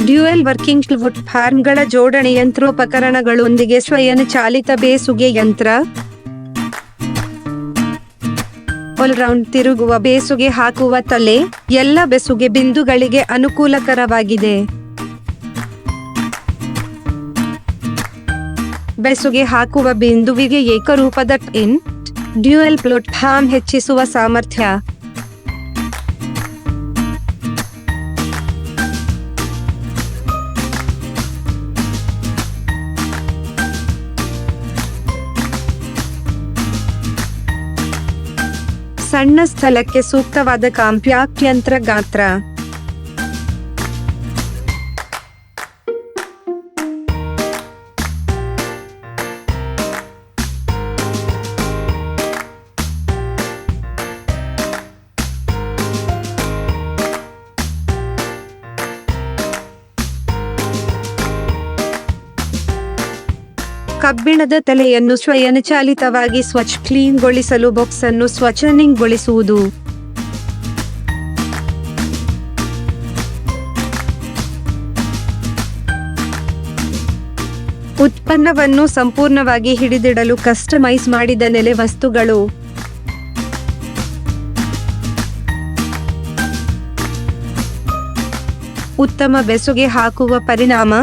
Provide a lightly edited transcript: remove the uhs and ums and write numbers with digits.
Dual working wood ಫಾರ್ಮ್ಗಳ ಜೋಡಣೆ ಯಂತ್ರೋಪಕರಣಗಳೊಂದಿಗೆ ಸ್ವಯಂಚಾಲಿತ ಬೇಸುಗೆ ಯಂತ್ರ. ಆಲ್ರೌಂಡ್ ತಿರುಗುವ ಬೇಸುಗೆ ಹಾಕುವ ತಲೆ ಎಲ್ಲ ಬೆಸುಗೆ ಬಿಂದುಗಳಿಗೆ ಅನುಕೂಲಕರವಾಗಿದೆ. ಬೆಸುಗೆ ಹಾಕುವ ಬಿಂದುವಿಗೆ ಏಕರೂಪದ ಡ್ಯುಯಲ್ ಪ್ಲಾಟ್ಫಾರ್ಮ್ ಹೆಚ್ಚಿಸುವ ಸಾಮರ್ಥ್ಯ. ಸಣ್ಣ ಸ್ಥಳಕ್ಕೆ ಸೂಕ್ತವಾದ ಕಾಂಪ್ಯಾಕ್ಟ್ ಯಂತ್ರ ಗಾತ್ರ. ಕಬ್ಬಿಣದ ತಲೆಯನ್ನು ಸ್ವಯಂಚಾಲಿತವಾಗಿ ಕ್ಲೀನ್ಗೊಳಿಸಲು ಬಾಕ್ಸ್ ಅನ್ನು ಸ್ವಚ್ಛಗೊಳಿಸುವುದು. ಉತ್ಪನ್ನವನ್ನು ಸಂಪೂರ್ಣವಾಗಿ ಹಿಡಿದಿಡಲು ಕಸ್ಟಮೈಸ್ ಮಾಡಿದ ನೆಲೆ ವಸ್ತುಗಳು. ಉತ್ತಮ ಬೆಸುಗೆ ಹಾಕುವ ಪರಿಣಾಮ